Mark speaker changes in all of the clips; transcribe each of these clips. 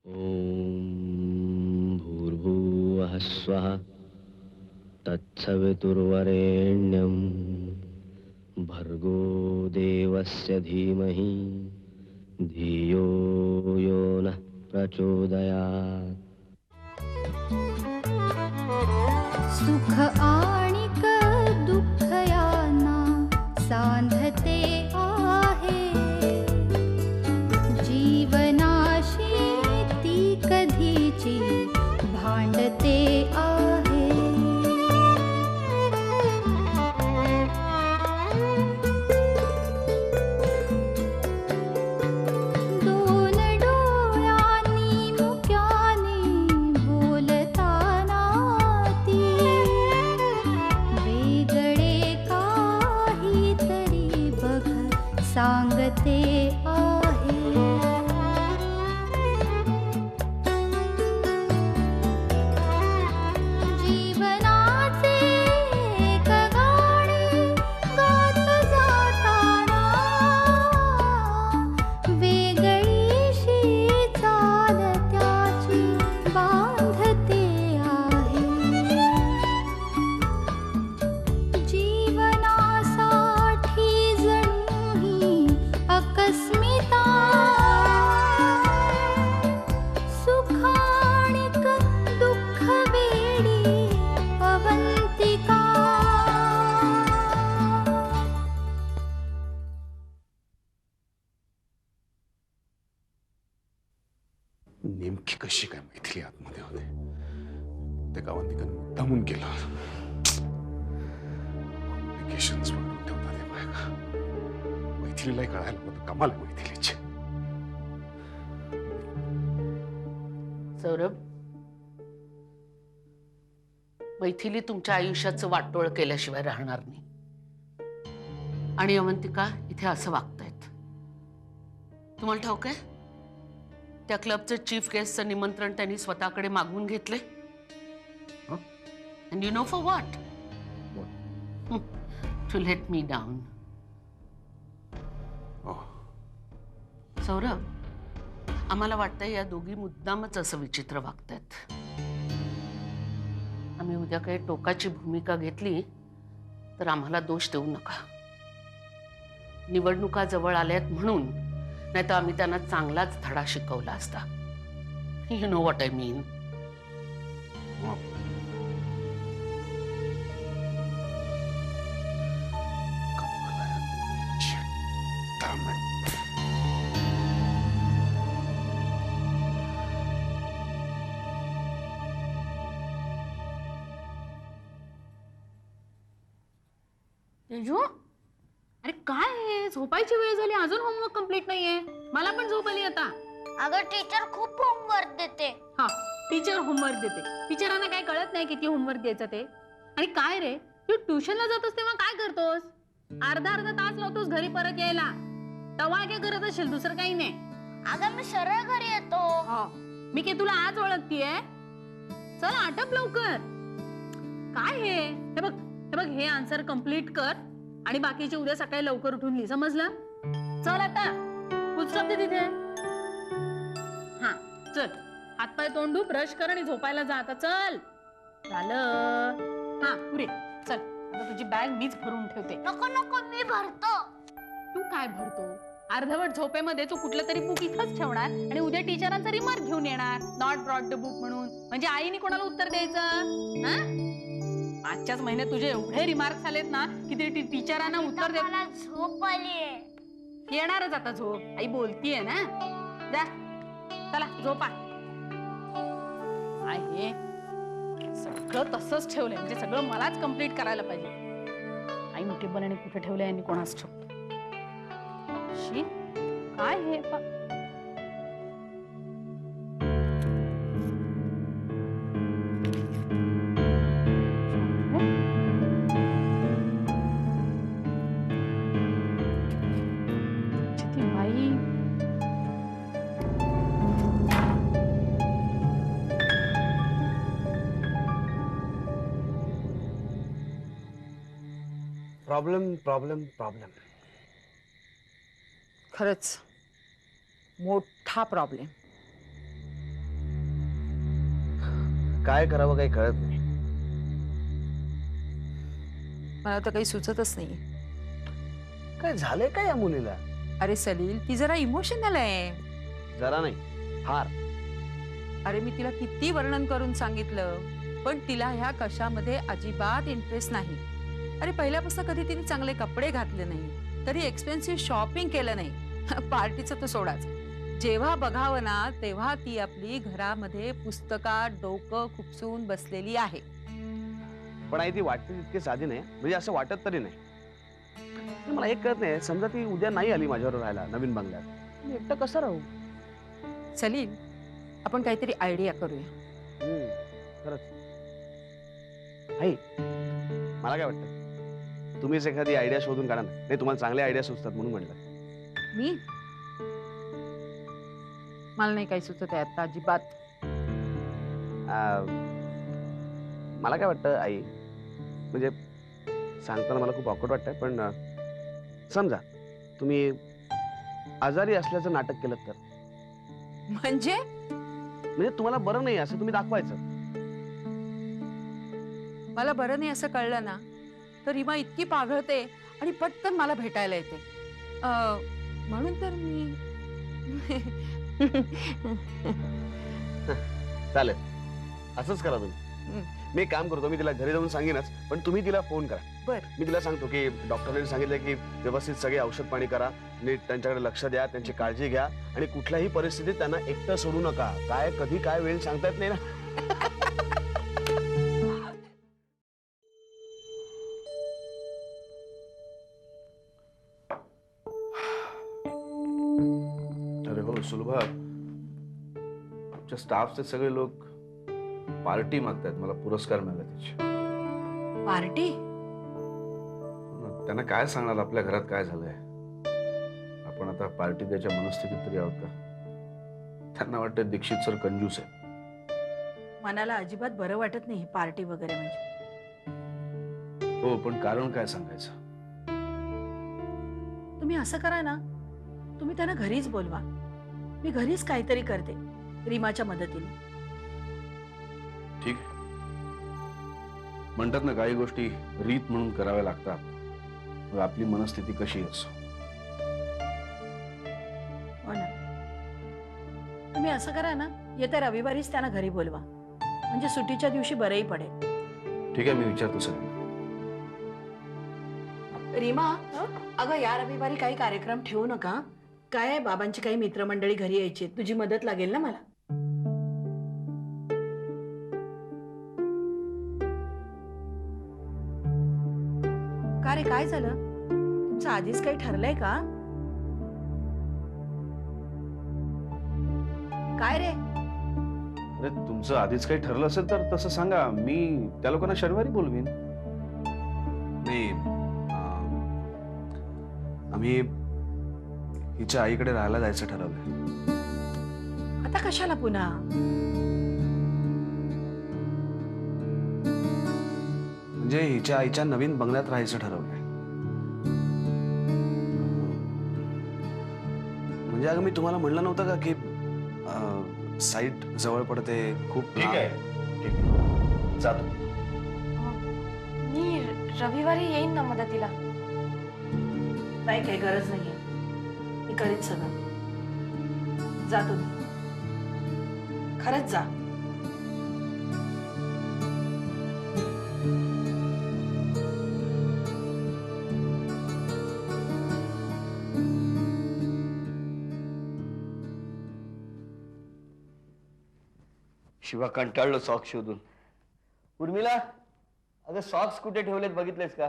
Speaker 1: ॐ भूर्भुवः स्वः तत्सवितुर्वरेण्यं भर्गो देवस्य धीमहि धियो यो नः प्रचोदयात्।
Speaker 2: सुख आणिक दुःख यांना सांधते आहे, जीवनाशी ती कधीची भांडते आहे. दोन डोळ्यांनी मुक्याने बोलताना ती वेगळे काहीतरी बघ सांगते आहे. जीवनाचे एक गाणे गात जाताना वेगळीशी चाल त्याची बांधते आहे. जीवनासाठी जणू ही अकस्मिता, सुखाणिक दुःख वेडी अवंतिका.
Speaker 3: नेमकी कशी काय मैथिली आतमध्ये होते ते गावांतिकानं मुद्दामून केलं. कॉम्प्लिकेशन्स वाढवून ठेवतात हे बायका. मैथिलीलाही कळायला होतं कमाल आहे मैथिलीची.
Speaker 4: सौरभ, मैथिली तुमच्या आयुष्याचं वाटोळ केल्याशिवाय राहणार नाही. आणि अवंतिका इथे असं वागतायत. तुम्हाला ठाऊक आहे, त्या क्लबचं चीफ गेस्टचं निमंत्रण त्यांनी स्वतःकडे मागवून घेतले. And you know for what? To let me down. Saurabh, आम्हाला वाटतं या दोघी मुद्दामच असं विचित्र वागतायत. आम्ही उद्या काही टोकाची भूमिका घेतली तर आम्हाला दोष देऊ नका. निवडणुका जवळ आल्यात म्हणून, नाही तर आम्ही त्यांना चांगलाच धडा शिकवला असता. You know what I mean.
Speaker 5: Teju, अरे काय हे, झोपायची वेळ झाली, अजून होमवर्क कंप्लीट नाहीये. मला पण झोप आली आता.
Speaker 6: अगं टीचर खूप होमवर्क देते.
Speaker 5: हा, टीचर होमवर्क देते. टीचरांना काय कळत नाही किती होमवर्क द्यायचं ते. आणि काय रे, तू ट्युशनला जातोस तेव्हा काय करतोस? अर्धा तास लावतोस घरी परत यायला. तवा काय करत असेल, दुसरं काही नाही.
Speaker 6: अगं मी सरळ घरी येतो.
Speaker 5: मी काय तुला आज ओळखतीये? चल आटप लवकर. काय हे बघ, हे आन्सर कंप्लीट कर आणि बाकीचे उद्या सकाळी लवकर उठून लिही. समजलं? चल आता पुस्तक दे तिथे. हा चल, हातपाय तोंड धु, ब्रश कर आणि झोपायला जा आता. चल झालं. हा पुरे चल. आता तुझी बॅग मीच भरून ठेवते.
Speaker 6: नको नको, मी भरतो.
Speaker 5: तू काय भरतो? अर्धवट झोपेमध्ये तू कुठलं तरी बुक इथंच ठेवणार आणि उद्या टीचरांचा रिमार्क घेऊन येणार, नॉट ब्रॉट द बुक म्हणून. म्हणजे आईने कोणाला उत्तर द्यायचं? हा, मागच्याच महिन्यात तुझे एवढे रिमार्क्स आलेत ना की ते टीचरांना उत्तर दे.
Speaker 6: मला झोप आलीये.
Speaker 5: येणारच आता झोप. आई बोलतीये ना. जा चला झोपा. आहे सगळं तसंच ठेवलंय, म्हणजे सगळं मलाच कंप्लीट करायला पाहिजे. आई मोठेपणाने कुठे ठेवलंय आणि कोणाच ठेव. काय हे
Speaker 7: प्रॉब्लेम.
Speaker 8: खरंच मोठा प्रॉब्लेम.
Speaker 7: काय करावं काही कळत नाही.
Speaker 8: मला तर काही सुचतच नाही.
Speaker 7: काय झालंय काय या मुलीला?
Speaker 8: अरे सलील, ती जरा इमोशनल आहे.
Speaker 7: जरा नाही, फार.
Speaker 8: अरे मी तिला किती वर्णन करून सांगितलं, पण तिला ह्या कशामध्ये अजिबात इंटरेस्ट नाही. अरे पहिल्यापासून कधी तिने चांगले कपडे घातले नाही, कधी एक्सपेन्सिव्ह शॉपिंग केलं नाही. पार्टीचं तर सोडाच. जेव्हा बघावं ना तेव्हा ती आपली घरामध्ये पुस्तकात डोकं खुपसून बसलेली आहे.
Speaker 7: पण आई ती वाटते तितकी साधी नाही, म्हणजे असं वाटत तरी नाही. पण मला एक कळत नाही, समजा ती उद्या नाही आली माझ्यावर राहायला नवीन बंगल्यात, मी एकटं कसं राहू?
Speaker 8: सलील, आपण काहीतरी आयडिया करूया.
Speaker 7: खरंच. आई, मला काय वाटतं, तुम्हीच एखादी आयडिया शोधून काढा ना. नाही, तुम्हाला चांगले आयडिया सुचतात म्हणून म्हटलं.
Speaker 8: मी मला नाही काही सुचत आहे आता अजिबात.
Speaker 7: मला काय वाटतं आई, म्हणजे सांगताना मला खूप ऑकवर्ड वाटतंय, पण समजा तुम्ही आजारी असल्याचं नाटक केलं तर.
Speaker 8: म्हणजे
Speaker 7: तुम्हाला बरं नाही असं तुम्ही दाखवायचं.
Speaker 8: मला बरं नाही असं कळलं ना तर रीमा इतकी पाघळते आणि पटकन मला भेटायला येते. म्हणून तर मी
Speaker 7: चालेल, असंच करा तुम्ही. मी एक काम करतो, मी तिला घरी जाऊन सांगेनच, पण तुम्ही तिला फोन करा.
Speaker 8: बर.
Speaker 7: मी तिला सांगतो की डॉक्टरांनी सांगितलं की व्यवस्थित सगळे औषध पाणी करा, नीट त्यांच्याकडे लक्ष द्या, त्यांची काळजी घ्या, आणि कुठल्याही परिस्थितीत त्यांना एकटं सोडू नका. काय कधी काय वेळ सांगता येत नाही ना.
Speaker 3: अरे हो सुलभा, आमच्या स्टाफचे सगळे लोक पार्टी मागतायत, मला पुरस्कार मिळाला त्याची.
Speaker 5: पार्टी?
Speaker 3: त्यांना काय सांगणार आपल्या घरात काय झालंय. आपण आता पार्टी द्यायच्या मनस्थितीत तरी आहोत का? त्यांना वाटतं दीक्षित सर कंजूस आहे.
Speaker 5: मनाला अजिबात बरं वाटत नाही पार्टी वगैरे म्हणजे.
Speaker 3: हो, पण कारण काय सांगायचं?
Speaker 5: तुम्ही असं करा ना, तुम्ही त्यांना घरीच बोलवा. मी घरीच काहीतरी करते रीमाच्या मदतीने.
Speaker 3: ठीक आहे. म्हणतात ना, काही गोष्टी रीत म्हणून कराव्या लागतात. मग आपली मनस्थिती कशी असो.
Speaker 5: हो ना. तुम्ही असं करा ना, येत्या रविवारीच त्यांना घरी बोलवा, म्हणजे सुट्टीच्या दिवशी बरंही पडेल.
Speaker 3: ठीक आहे, मी विचारतो सर.
Speaker 5: रीमा, अगं या रविवारी काही कार्यक्रम ठेवू नका. काय आहे, बाबांची काही मित्रमंडळी घरी यायची, तुझी मदत लागेल ना मला. का रे, काय झालं? तुमचं आधीच काही ठरलंय का? काय रे?
Speaker 3: अरे तुमचं आधीच काही ठरलं असेल तर तसं सांगा, मी त्या लोकांना शनिवारी बोलवीन. नाही, आम्ही हिच्या आईकडे राहायला जायचं ठरवलंय.
Speaker 5: आता कशाला पुन्हा?
Speaker 3: म्हणजे हिच्या आईच्या नवीन बंगल्यात राहायचं ठरवलंय.
Speaker 7: म्हणजे अगं मी तुम्हाला म्हणलं नव्हतं का की साईट जवळ पडते खूप.
Speaker 3: ठीक आहे, ठीक आहे, जातो.
Speaker 6: मी रविवारी येईन ना मदतीला.
Speaker 5: नाही, काही गरज नाहीये, मी करीत सगळं. जा तुम्ही, खरंच जा.
Speaker 1: शिवा कंटाळलो सॉक्स शोधून. उर्मिला, अगं सॉक्स कुठे ठेवलेत बघितलेस का?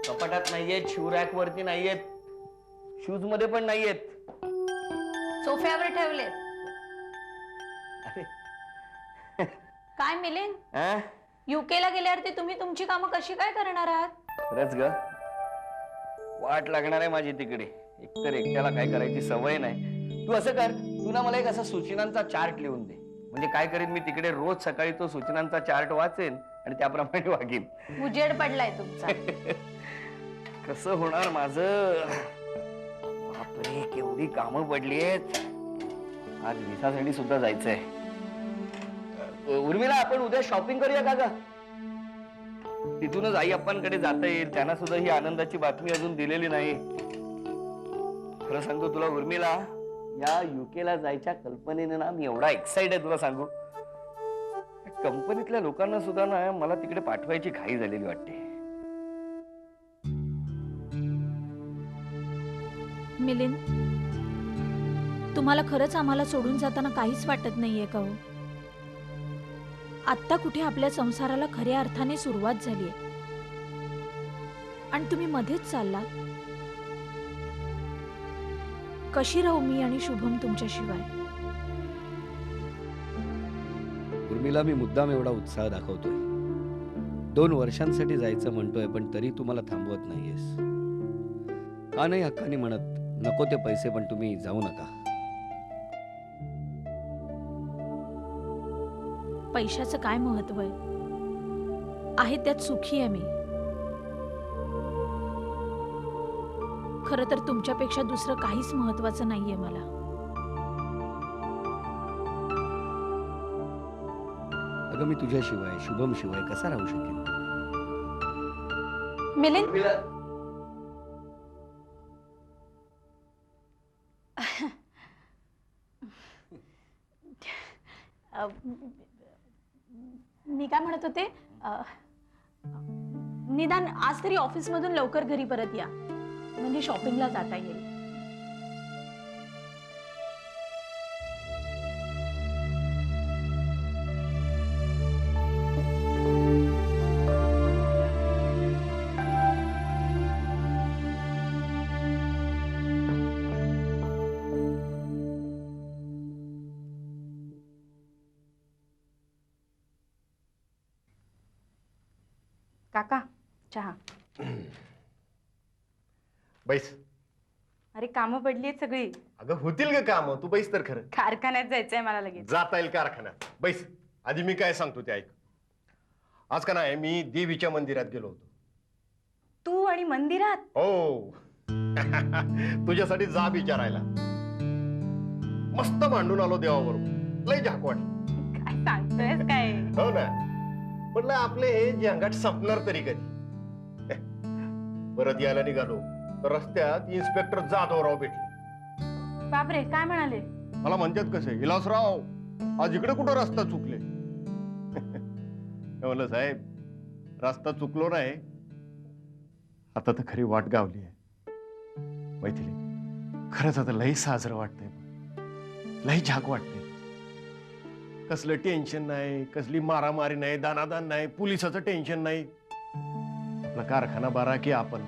Speaker 1: कपाटात नाहीयेत, शू रॅक वरती नाहीयेत, शूज मध्ये पण नाहीयेत.
Speaker 6: सोफ्यावर ठेवले.
Speaker 1: अरे
Speaker 6: काय मिलिंद,
Speaker 1: अं?
Speaker 6: युके ला गेल्यावरती तुम्ही तुमची कामं कशी काय करणार आहात?
Speaker 1: खरंच ग, वाट लागणार आहे माझी तिकडे. एकतर एकट्याला काय करायची सवय नाही. तू असं कर, तू ना मला एक असा सूचनांचा चार्ट लिहून दे. म्हणजे काय करीन मी तिकडे, रोज सकाळी तो सूचनांचा चार्ट वाचेन आणि त्याप्रमाणे वागेन.
Speaker 6: उजेड पडलाय तुमचा.
Speaker 1: कसं होणार माझं? बापरे, केवढी कामं पडली आहेत. आज विसासाठी सुद्धा जायचंय. उर्मिला, आपण उद्या शॉपिंग करूया का ग? तिथूनच आई अप्पांकडे जाता येईल. त्यांना सुद्धा ही आनंदाची बातमी अजून दिलेली नाही. खरं सांगतो तुला उर्मिला, या युकेला जायच्या कल्पनेने ना मी एवढा एक्साइट आहे तुला सांगू. कंपनीतल्या लोकांना सुद्धा ना मला तिकडे पाठवायची घाई झालेली वाटते.
Speaker 6: मिलिंद, तुम्हाला खरंच आम्हाला सोडून जाताना काहीच वाटत नाहीये का हो? आत्ता कुठे आपल्या संसाराला खऱ्या अर्थाने सुरुवात झालीये आणि तुम्ही मध्येच चालला. कशी राहू मी आणि शुभम तुमच्याशिवाय?
Speaker 1: उर्मिला, मी मुद्दाम एवढा उत्साह दाखवतोय. 2 वर्षांसाठी जायचं म्हणतोय, पण तरी तुम्हाला थांबवत नाहीयेस. का नाही हक्कानी म्हणत, नको ते पैसे पण तुम्ही जाऊ नका.
Speaker 6: पैशाचं काय महत्व आहे त्यात सुखी आहे मी. खरं तर तुमच्यापेक्षा दुसरं काहीच महत्वाचं नाहीये मला.
Speaker 1: अगं, मी तुझ्याशिवाय, शुभम शिवाय कसा राहू शकेन?
Speaker 6: मिलिंद,
Speaker 5: मी काय म्हणत होते, निदान आज तरी ऑफिस मधून लवकर घरी परत या, म्हणजे शॉपिंगला जाता येईल.
Speaker 9: काका, चहा.
Speaker 10: बैस.
Speaker 9: अरे कामं पडली आहेत सगळी.
Speaker 10: अगं होतील का काम? तू बैस तर खरं.
Speaker 9: कारखान्यात जायचंय मला लगेच.
Speaker 10: जाता येईल कारखान्यात. बैस. आधी मी काय सांगतो ते ऐक. आज का नाही मी देवीच्या मंदिरात गेलो होतो.
Speaker 9: तू आणि मंदिरात?
Speaker 10: हो. तुझ्यासाठी जा विचारायला. मस्त मांडून आलो देवाबरोबर. लय झाक वाटलं.
Speaker 9: काय सांगतोयस काय?
Speaker 10: हो ना. म्हटलं आपले हे झंगाट संपणार तरी कधी. परत यायला निघालो तर रस्त्यात इन्स्पेक्टर जाधवराव भेटले.
Speaker 9: बापरे, काय म्हणाले?
Speaker 10: मला म्हणतात कसे, विलासराव आज इकडे कुठं रस्ता चुकले? म्हणलं साहेब, रस्ता चुकलो नाही, आता तर खरी वाट गावली आहे. मैथिली, खरंच आता लई साजरं वाटतंय, लई झाक वाटते. कसलं टेन्शन नाही, कसली मारामारी नाही, दानादान नाही, पोलिसाचं टेन्शन नाही. आपला कारखाना बारा की आपण.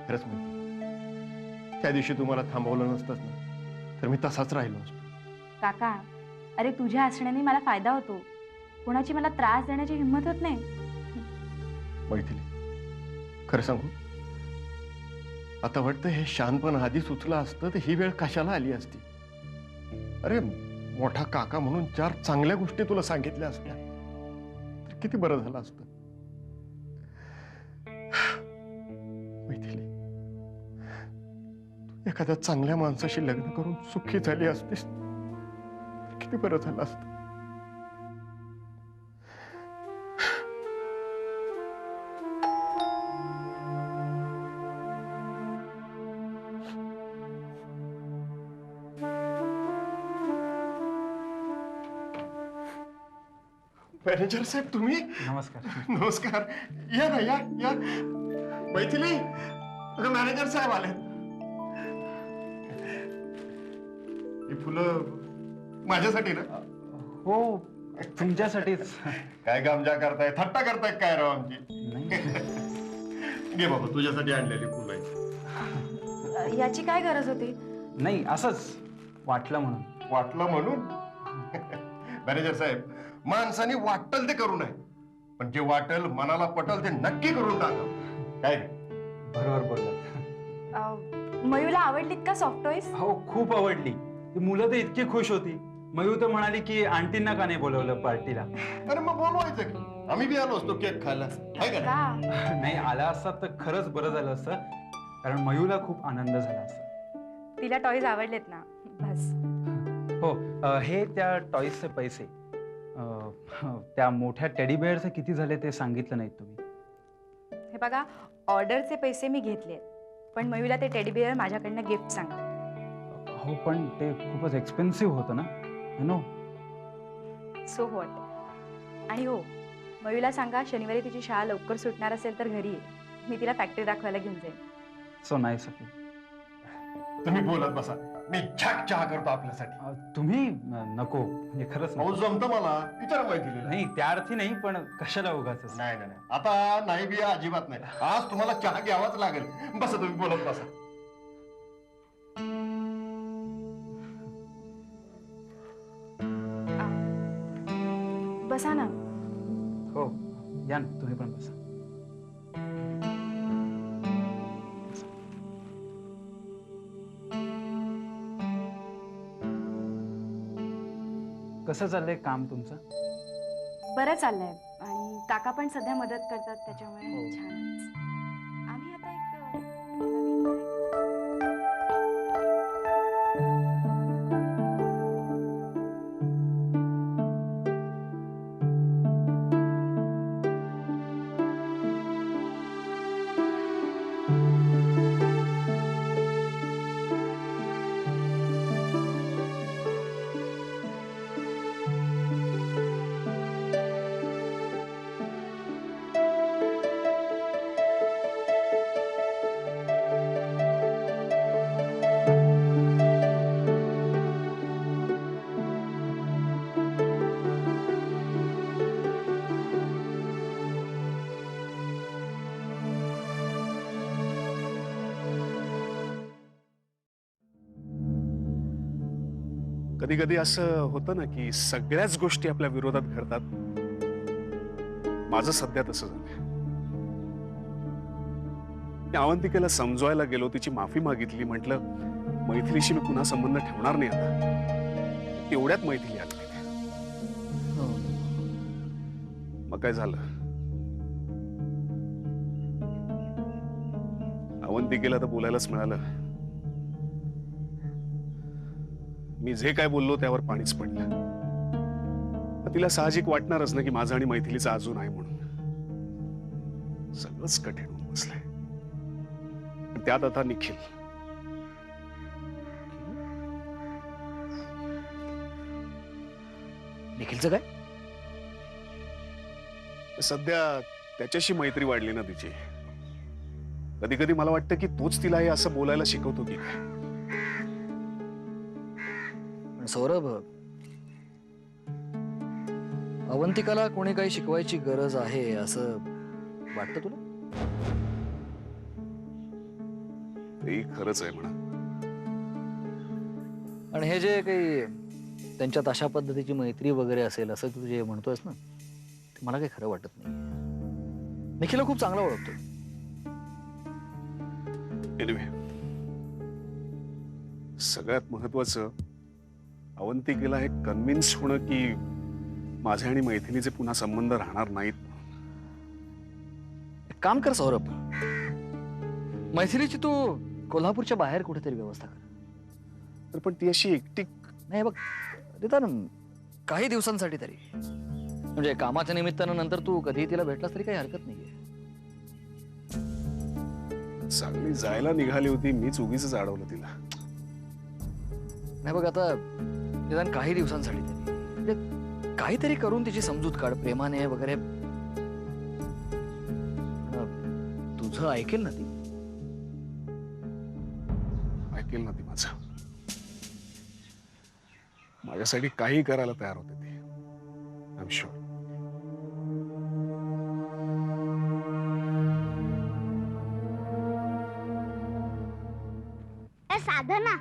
Speaker 10: खरंच माहिती, त्या दिवशी तुम्हाला थांबवलं नसतंच ना तर मी तसाच राहिलो असतो.
Speaker 9: काका, अरे तुझ्या असण्याने मला फायदा होतो, कोणाची मला त्रास देण्याची हिंमत होत नाही.
Speaker 10: मैथिली, खरं सांगू, आता वाटतं हे शानपण आधी सुचलं असतं तर ही वेळ कशाला आली असती. अरे मोठा काका म्हणून 4 चांगल्या गोष्टी तुला सांगितल्या असत्या तर किती बरं झालं असतं. मैथिली, तू एखाद्या चांगल्या माणसाशी लग्न करून सुखी झाली असतीस तर किती बरं झालं असतं. मॅनेजर साहेब, तुम्ही?
Speaker 11: नमस्कार.
Speaker 10: नमस्कार. या ना, या या. मैथिली, अगं मॅनेजर साहेब आले. ही फुलं माझ्यासाठी ना?
Speaker 11: हो, तुमच्यासाठीच.
Speaker 10: काय गामजा करताय, थट्टा करताय काय राव आमची?
Speaker 11: नाही.
Speaker 10: घे बाबा, तुझ्यासाठी आणलेली फुलं आहेत.
Speaker 9: याची काय गरज होती?
Speaker 11: नाही, असंच वाटलं म्हणून.
Speaker 10: वाटलं म्हणून? मॅनेजर साहेब, माणसाने वाटल ते करू नये, पण जे वाटल मनाला पटल ते नक्की करून टाका. काय
Speaker 11: बरोबर बोललात.
Speaker 9: मयूला आवडलीत का सॉफ्ट टॉईज?
Speaker 11: हो, खूप आवडली. ती मुलं तर इतकी खुश होती. मयू तर म्हणाली की आंटींना का नाही बोलवलं पार्टीला.
Speaker 10: अरे मग बोलवायचं की, आम्ही बी आलो असतो केक खायला. आहे का नाही?
Speaker 11: नाही, आला असतात तर खरंच बरं झालं असतं, कारण मयूला खूप आनंद झाला असता.
Speaker 9: तिला टॉईज आवडलेत ना, बस.
Speaker 11: हो, हे त्या टॉईसचे पैसे. त्या मोठ्या टेडी बेअरचे किती झाले ते सांगितलं नाहीत तुम्ही.
Speaker 9: हे बघा, ऑर्डरचे पैसे मी घेतले, पण मयूला ते टेडी बिअर माझ्याकडनं गिफ्ट सांगा.
Speaker 11: हो, पण ते खूपच एक्सपेन्सिव्ह होतं ना. नो.
Speaker 9: So what. आणि हो, मयूला सांगा शनिवारी तिची शाळा लवकर सुटणार असेल तर घरी ये, मी तिला फॅक्टरी दाखवायला घेऊन जाईन.
Speaker 11: So nice of you.
Speaker 10: तुम्ही बोलत बसा, मी छाक चहा करतो आपल्यासाठी.
Speaker 11: तुम्ही नको, म्हणजे खरंच
Speaker 10: अहो
Speaker 11: नको.
Speaker 10: जमतं मला, विचारा मैथिलीला.
Speaker 11: नाही, त्या अर्थी नाही, पण कशाला उगाच.
Speaker 10: नाही नाही नाही. आता नाही बिया अजिबात नाही. आज तुम्हाला चहा घ्यावाच लागेल. बसा तुम्ही बोलत बसा.
Speaker 9: बसा ना.
Speaker 11: हो, या ना, तुम्ही पण बसा. कसं चाललंय काम तुमचं?
Speaker 9: बरं चाललंय आणि काका पण सध्या मदत करतात, त्याच्यामुळे
Speaker 11: हो.
Speaker 9: छानच. आम्ही आता एक नवीन
Speaker 3: कधी कधी असं होतं ना की सगळ्याच गोष्टी आपल्या विरोधात घडतात. माझं सध्या तसं झालंय. मी अवंतिकेला समजवायला गेलो, तिची माफी मागितली, म्हटलं मैथिलीशी मी पुन्हा संबंध ठेवणार नाही आता. तेवढ्यात मैथिली आली तिथे. मग काय झालं, अवंतिकेला तर बोलायलाच मिळालं. मी जे काय बोललो त्यावर पाणीच पडलं. तिला साहजिक वाटणारच ना की माझं आणि मैथिलीचं अजून आहे म्हणून. सगळंच कठीण होऊन बसलंय. त्यात आता निखिल.
Speaker 1: निखिलचं काय?
Speaker 3: सध्या त्याच्याशी मैत्री वाढली ना तिची. कधी कधी मला वाटतं की तोच तिला हे असं बोलायला शिकवतो की काय.
Speaker 1: पण सौरभ, अवंतिकाला कोणी काही शिकवायची गरज आहे असं वाटतं तुला?
Speaker 3: तेही खरंच आहे म्हणा.
Speaker 1: आणि हे जे काही त्यांच्यात अशा पद्धतीची मैत्री वगैरे असेल असं तू जे म्हणतोयस ना, ते मला काही खरं वाटत नाही. निखिलला खूप चांगला ओळखतो.
Speaker 3: एनिवे, सगळ्यात महत्वाचं अवंतिकेला हे कन्व्हिन्स होणं की माझे आणि मैथिलीचे पुन्हा संबंध राहणार नाहीत.
Speaker 1: एक काम कर सौरभ, मैथिलीची तू कोल्हापूरच्या बाहेर कुठेतरी व्यवस्था कर.
Speaker 3: तर पण ती अशी एकटी
Speaker 1: नाही बघ, निदान काही दिवसांसाठी तरी. म्हणजे कामाच्या निमित्तानं नंतर तू कधीही तिला भेटलास तरी काही हरकत नाहीये.
Speaker 3: चांगली जायला निघाली होती, मीच उगीच अडवलं तिला.
Speaker 1: नाही बघ, आता निदान काही दिवसांसाठी तरी म्हणजे काहीतरी करून तिची समजूत काढ प्रेमाने वगैरे. तुझं ऐकेल ना ती?
Speaker 3: ऐकेल ना ती माझं. माझ्यासाठी काही करायला तयार होते ती. I am sure.
Speaker 2: साधना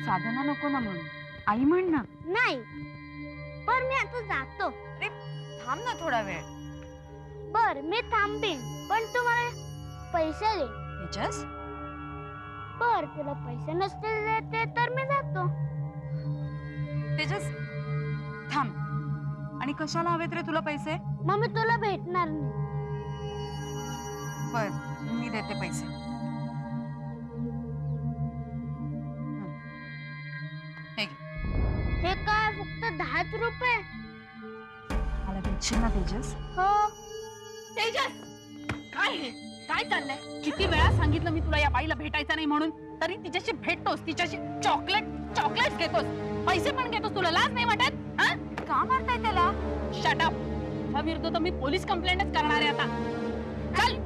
Speaker 9: साधना नको ना म्हणून, आई म्हण ना.
Speaker 2: नाही, पण मी आता जातो.
Speaker 9: अरे थांब ना थोडा वेळ.
Speaker 2: बर, मी थांबेन, पण तू मला पैसे दे.
Speaker 9: तेजस,
Speaker 2: बर, तुला पैसे नसतील देते तर मी जातो.
Speaker 9: तेजस थांब. आणि कशाला हवेत रे तुला पैसे?
Speaker 2: मग मी तुला भेटणार नाही.
Speaker 9: बर, मी देते पैसे. हे घे.
Speaker 2: हे काय फक्त 10 रुपये?
Speaker 9: मला भेटशील ना तेजस?
Speaker 2: हो.
Speaker 5: तेजस काय हे काय चाललंय? किती वेळा सांगितलं मी तुला या बाईला भेटायचं नाही म्हणून, तरी तिच्याशी भेटतोस, तिच्याशी चॉकलेट घेतोस, पैसे पण घेतोस. तुला लाज नाही वाटत? हा?
Speaker 9: का मारताय त्याला?
Speaker 5: Shut up. तुझ्या विरुद्ध तर मी पोलीस कंप्लेंटच करणार आहे आता. चल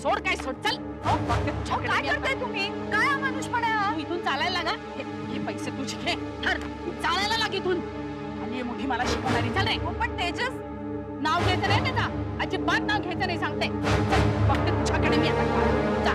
Speaker 5: सोड. काय सोड? चल. हो,
Speaker 9: काय करताय तुम्ही? काय अमानुषपणा आहे हा?
Speaker 5: तू इथून चालायला लागा. हे पैसे तुझे घे. चालायला लाग इथून. आणि हे मोठी मला शिकवणारी. चल रे.
Speaker 9: पण तेजस,
Speaker 5: नाव घ्यायचं नाही त्याचा. अजिबात नाव घ्यायचं नाही सांगते. चल, फक्त तुझ्याकडे मी आता. जा.